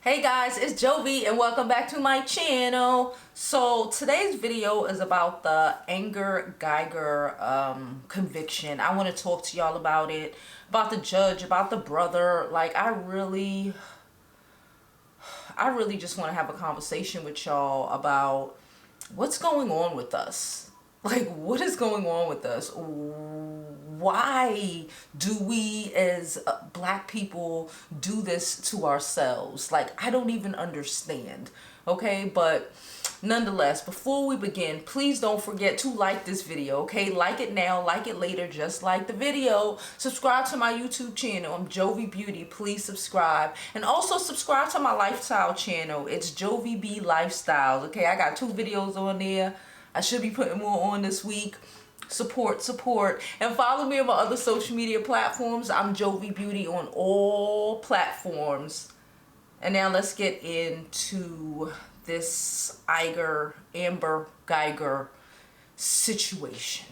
Hey guys, it's Jovi and welcome back to my channel. So today's video is about the Guyger conviction. I want to talk to y'all about it, about the judge, about the brother. Like I really just want to have a conversation with y'all about what's going on with us. Like, what is going on with us? Why do we as black people do this to ourselves? Like, I don't even understand. Okay, but nonetheless, before we begin, please don't forget to like this video. Okay, like it now, like it later, just like the video. Subscribe to my YouTube channel. I'm JoviBeauty. Please subscribe, and also subscribe to my lifestyle channel. It's JoviB Lifestyles. Okay, I got 2 videos on there. I should be putting more on this week. Support, and follow me on my other social media platforms. I'm JoviBeauty on all platforms. And now let's get into this Amber Guyger situation.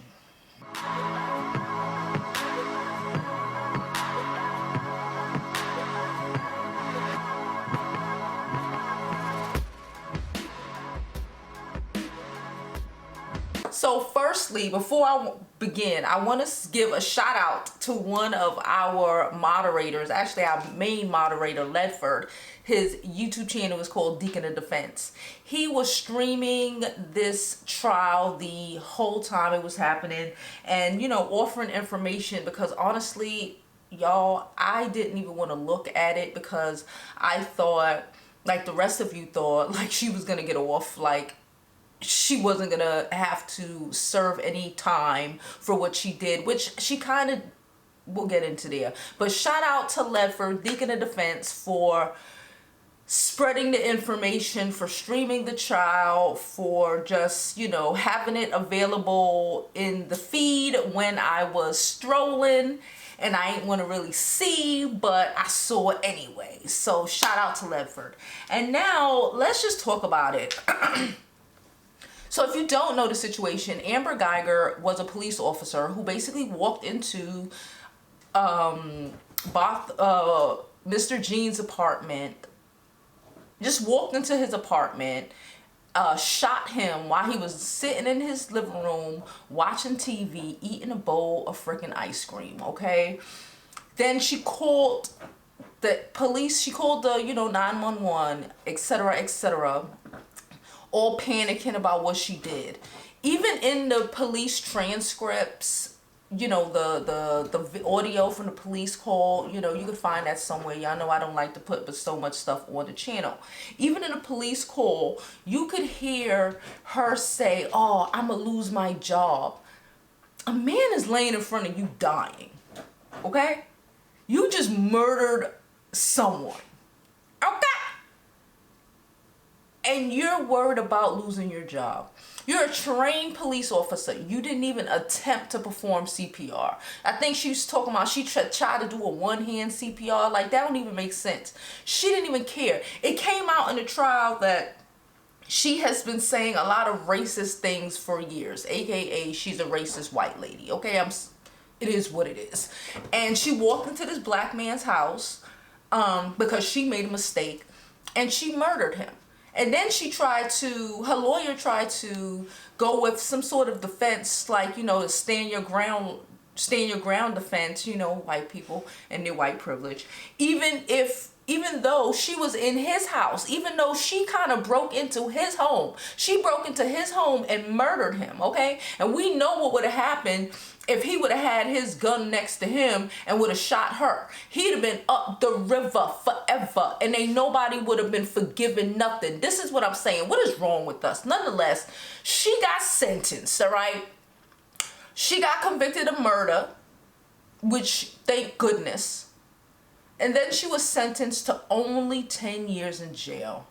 So firstly, before I begin, I want to give a shout out to one of our moderators, actually our main moderator, Ledford. His YouTube channel is called Deacon of Defense. He was streaming this trial the whole time it was happening and, you know, offering information because honestly, y'all, I didn't even want to look at it because I thought, like the rest of you thought, like she was going to get off, like she wasn't gonna have to serve any time for what she did, which she kind of will get into there. But shout out to Ledford, Deacon of Defense, for spreading the information, for streaming the trial, for just, you know, having it available in the feed when I was strolling and I didn't want to really see, but I saw it anyway. So shout out to Ledford. And now let's just talk about it. So if you don't know the situation, Amber Guyger was a police officer who basically walked into Mr. Jean's apartment, just walked into his apartment, shot him while he was sitting in his living room, watching TV, eating a bowl of freaking ice cream, okay? Then she called the police, she called the, 911, etc., etc., all panicking about what she did. Even in the police transcripts, you know, the audio from the police call, you know, you can find that somewhere. Y'all know I don't like to put so much stuff on the channel. Even in a police call, you could hear her say, "Oh, I'm gonna lose my job." A man is laying in front of you dying, okay? You just murdered someone, okay? And you're worried about losing your job. You're a trained police officer. You didn't even attempt to perform CPR. I think she was talking about she tried to do a one-hand CPR. Like, that don't even make sense. She didn't even care. It came out in the trial that she has been saying a lot of racist things for years, aka she's a racist white lady. Okay, it is what it is. And she walked into this black man's house because she made a mistake, and she murdered him. And then her lawyer tried to go with some sort of defense, like, you know, stand your ground defense, you know, white people and their white privilege. Even though she was in his house, even though she kind of broke into his home, she broke into his home and murdered him, okay? And we know what would have happened if he would have had his gun next to him and would have shot her. He'd have been up the river forever, and ain't nobody would have been forgiven nothing. This is what I'm saying. What is wrong with us? Nonetheless, she got sentenced, all right? She got convicted of murder, which, thank goodness. And then she was sentenced to only 10 years in jail.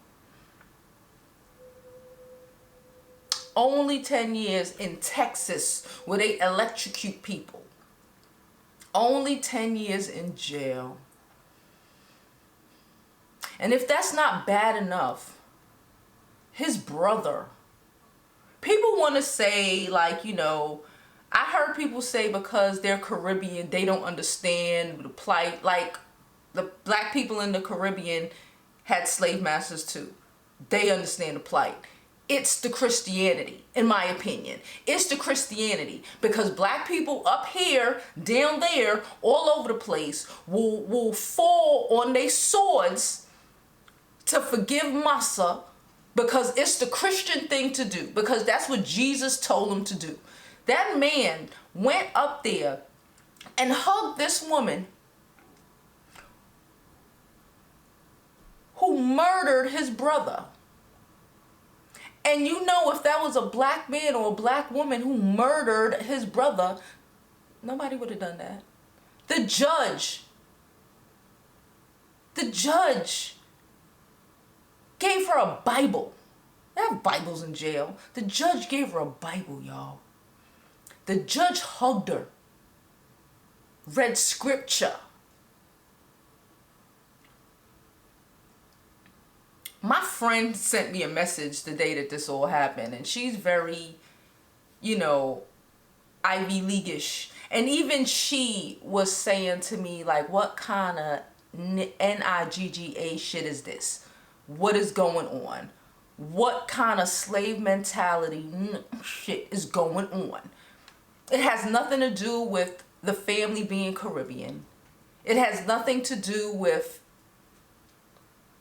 Only 10 years in Texas where they electrocute people. Only 10 years in jail. And if that's not bad enough, his brother. People want to say, like, you know, I heard people say because they're Caribbean, they don't understand the plight. Like, the black people in the Caribbean, had slave masters too. They understand the plight. It's the Christianity, in my opinion. It's the Christianity, because black people up here, down there, all over the place will fall on their swords to forgive massa, because it's the Christian thing to do, because that's what Jesus told him to do. That man went up there and hugged this woman who murdered his brother. And you know, if that was a black man or a black woman who murdered his brother, nobody would have done that. The judge gave her a Bible. They have Bibles in jail. The judge gave her a Bible, y'all. The judge hugged her, read scripture. My friend sent me a message the day that this all happened, and she's very, Ivy League-ish. And even she was saying to me, like, what kind of NIGGA shit is this? What is going on? What kind of slave mentality shit is going on? It has nothing to do with the family being Caribbean. It has nothing to do with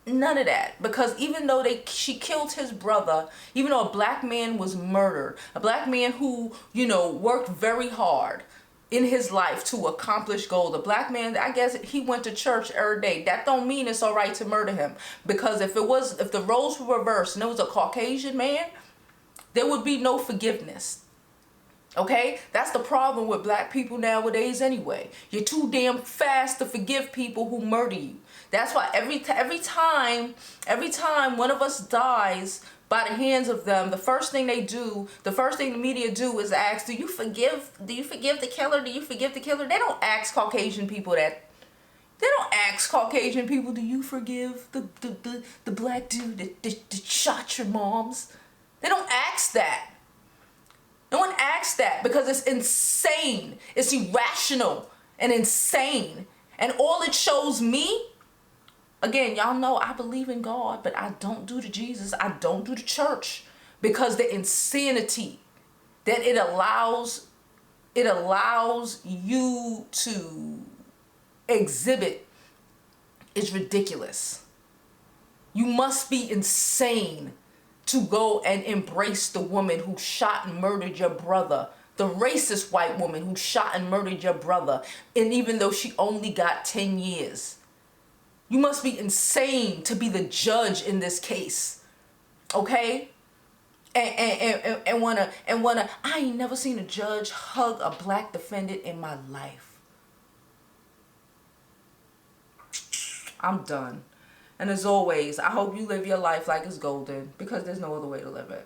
none of that, because even though she killed his brother, even though a black man was murdered, a black man who, worked very hard in his life to accomplish goals, a black man, I guess he went to church every day. That don't mean it's all right to murder him, because if the roles were reversed and it was a Caucasian man, there would be no forgiveness. Okay, that's the problem with black people nowadays anyway. You're too damn fast to forgive people who murder you. That's why every time one of us dies by the hands of them, the first thing the media do is ask, do you forgive the killer? Do you forgive the killer? They don't ask Caucasian people that. They don't ask Caucasian people, do you forgive the black dude that shot your moms? They don't ask that. No one asks that, because it's insane. It's irrational and insane. And all it shows me, again, y'all know I believe in God, but I don't do the Jesus. I don't do the church, because the insanity that it allows you to exhibit is ridiculous. You must be insane to go and embrace the woman who shot and murdered your brother, the racist white woman who shot and murdered your brother, and even though she only got 10 years. You must be insane to be the judge in this case, okay? And wanna, I ain't never seen a judge hug a black defendant in my life. I'm done. And as always, I hope you live your life like it's golden, because there's no other way to live it.